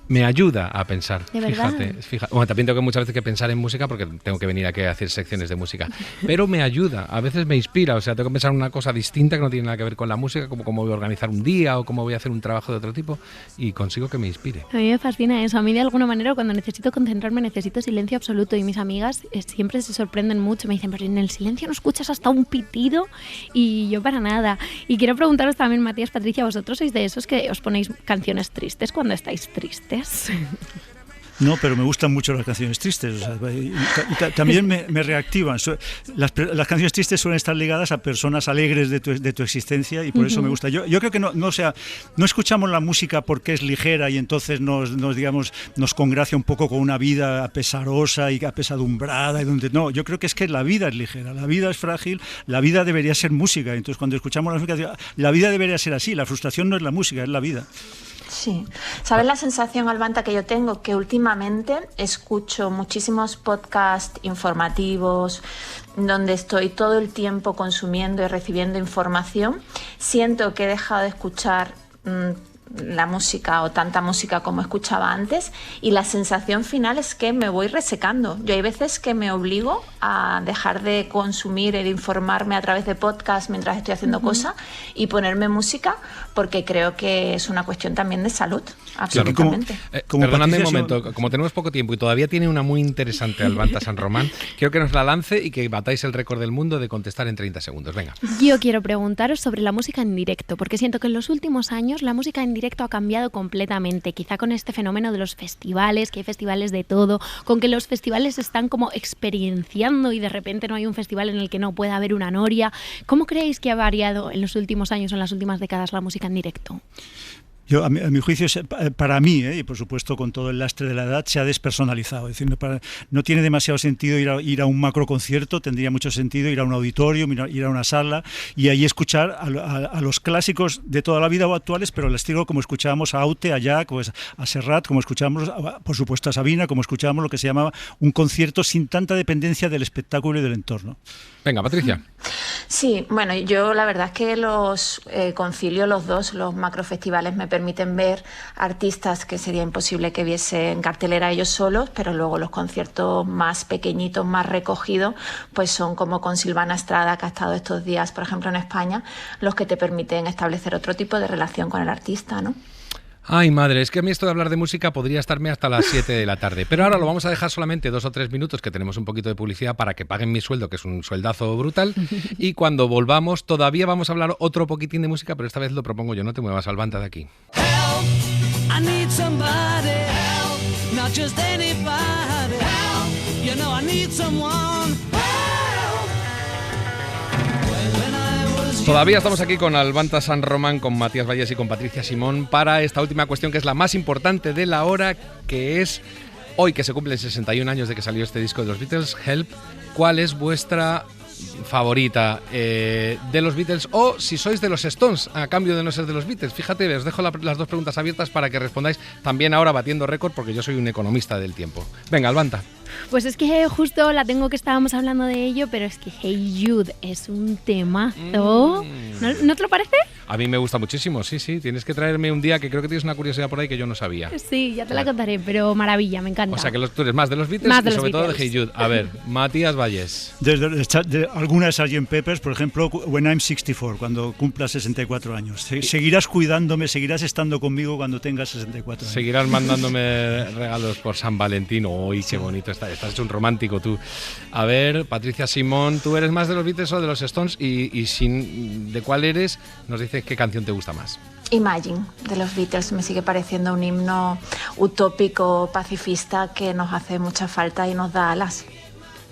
Me ayuda a pensar. ¿De verdad? Fíjate. Bueno, también tengo muchas veces que pensar en música porque tengo que venir aquí a hacer secciones de música, pero me ayuda, a veces me inspira, o sea, tengo que pensar en una cosa distinta que no tiene nada que ver con la música, como cómo voy a organizar un día o cómo voy a hacer un trabajo de otro tipo, y consigo que me inspire. A mí me fascina eso. A mí de alguna manera cuando necesito concentrarme necesito silencio absoluto, y mis amigas siempre se sorprenden mucho. Me dicen, pero en el silencio no escuchas hasta un pitido, y yo para nada. Y quiero preguntaros también, Matías, Patricia, ¿vosotros sois de esos que os ponéis canciones tristes cuando estáis tristes? No, pero me gustan mucho las canciones tristes, o sea, y también me reactivan. Las canciones tristes suelen estar ligadas a personas alegres de tu existencia, y por eso me gusta. Yo creo que no escuchamos la música porque es ligera y entonces nos congracia un poco con una vida apesarosa y apesadumbrada, no, yo creo que es que la vida es ligera, la vida es frágil, la vida debería ser música. Entonces cuando escuchamos la música, la vida debería ser así, la frustración no es la música, es la vida. Sí. ¿Sabes la sensación, Albanta, que yo tengo? Que últimamente escucho muchísimos podcasts informativos donde estoy todo el tiempo consumiendo y recibiendo información. Siento que he dejado de escuchar la música o tanta música como escuchaba antes, y la sensación final es que me voy resecando. Yo hay veces que me obligo a dejar de consumir y de informarme a través de podcast mientras estoy haciendo cosas y ponerme música, porque creo que es una cuestión también de salud, absolutamente. Perdonadme un momento, como tenemos poco tiempo y todavía tiene una muy interesante Albanta San Román, quiero que nos la lance y que batáis el récord del mundo de contestar en 30 segundos. Venga. Yo quiero preguntaros sobre la música en directo, porque siento que en los últimos años la música en directo ha cambiado completamente, quizá con este fenómeno de los festivales, que hay festivales de todo, con que los festivales están como experienciando y de repente no hay un festival en el que no pueda haber una noria. ¿Cómo creéis que ha variado en los últimos años o en las últimas décadas la música en directo? Yo, a mi juicio, para mí, y por supuesto con todo el lastre de la edad, se ha despersonalizado. Es decir, no tiene demasiado sentido ir a un macroconcierto, tendría mucho sentido ir a un auditorio, ir a una sala y ahí escuchar a los clásicos de toda la vida o actuales, pero al estilo como escuchábamos a Aute, a Jack, pues a Serrat, como escuchábamos, por supuesto, a Sabina, como escuchábamos lo que se llamaba un concierto sin tanta dependencia del espectáculo y del entorno. Venga, Patricia. Sí, bueno, yo la verdad es que los concilio los dos, los macrofestivales me permiten ver artistas que sería imposible que viese en cartelera ellos solos, pero luego los conciertos más pequeñitos, más recogidos, pues son como con Silvana Estrada, que ha estado estos días, por ejemplo, en España, los que te permiten establecer otro tipo de relación con el artista, ¿no? Ay, madre, es que a mí esto de hablar de música podría estarme hasta las 7 de la tarde. Pero ahora lo vamos a dejar solamente 2 o 3 minutos, que tenemos un poquito de publicidad para que paguen mi sueldo, que es un sueldazo brutal. Y cuando volvamos, todavía vamos a hablar otro poquitín de música, pero esta vez lo propongo yo, no te muevas, Albanta, de aquí. Help, I need somebody, help, not just anybody, help, you know I need someone, help. Todavía estamos aquí con Albanta San Román, con Matías Valles y con Patricia Simón para esta última cuestión, que es la más importante de la hora, que es hoy que se cumplen 61 años de que salió este disco de los Beatles, Help. ¿Cuál es vuestra favorita de los Beatles, o si sois de los Stones a cambio de no ser de los Beatles? Fíjate, os dejo las dos preguntas abiertas para que respondáis, también ahora batiendo récord, porque yo soy un economista del tiempo. Venga, Albanta. Pues es que justo la tengo, que estábamos hablando de ello, pero es que Hey Jude es un temazo. ¿No te lo parece? A mí me gusta muchísimo, sí, tienes que traerme un día, que creo que tienes una curiosidad por ahí que yo no sabía. Sí, ya te la contaré, pero maravilla, me encanta. O sea que tú eres más de los Beatles y sobre todo de Hey Jude. A ver, Matías Valles. Desde alguna de Sgt. Pepper's, por ejemplo, When I'm 64, cuando cumpla 64 años. Seguirás cuidándome, seguirás estando conmigo cuando tengas 64 años. Seguirás mandándome regalos por San Valentín. ¡Uy, qué bonito! Estás hecho un romántico tú. A ver, Patricia Simón, ¿tú eres más de los Beatles o de los Stones? Y sin de cuál eres, nos dices qué canción te gusta más. Imagine, de los Beatles, me sigue pareciendo un himno utópico, pacifista, que nos hace mucha falta y nos da alas.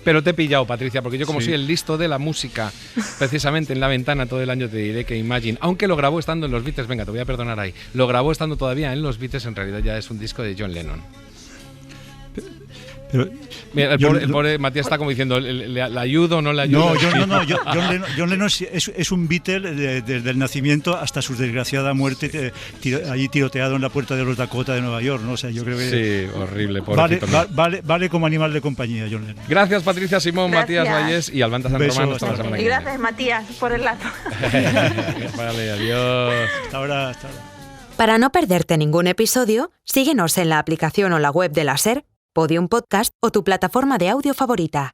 Pero te he pillado, Patricia, porque yo como soy el listo de la música, precisamente en La Ventana todo el año te diré que Imagine, aunque lo grabó estando en los Beatles, venga, te voy a perdonar ahí, lo grabó estando todavía en los Beatles, en realidad ya es un disco de John Lennon. Pero, mira, el pobre Matías está como diciendo, ¿le ayudo o no le ayudo? No, John Lennon es un Beatle desde el nacimiento hasta su desgraciada muerte, allí tiroteado en la puerta de los Dakota de Nueva York, ¿no? O sea, yo creo que... Sí, horrible, pobrecito. Vale como animal de compañía, John Lennon. Gracias, Patricia Simón, Matías Vallés y Albanta San Román. Hasta la semana que viene. Y gracias, Matías, por el lazo. Vale, adiós. Hasta ahora. Para no perderte ningún episodio, síguenos en la aplicación o la web de la SER, Podium Podcast o tu plataforma de audio favorita.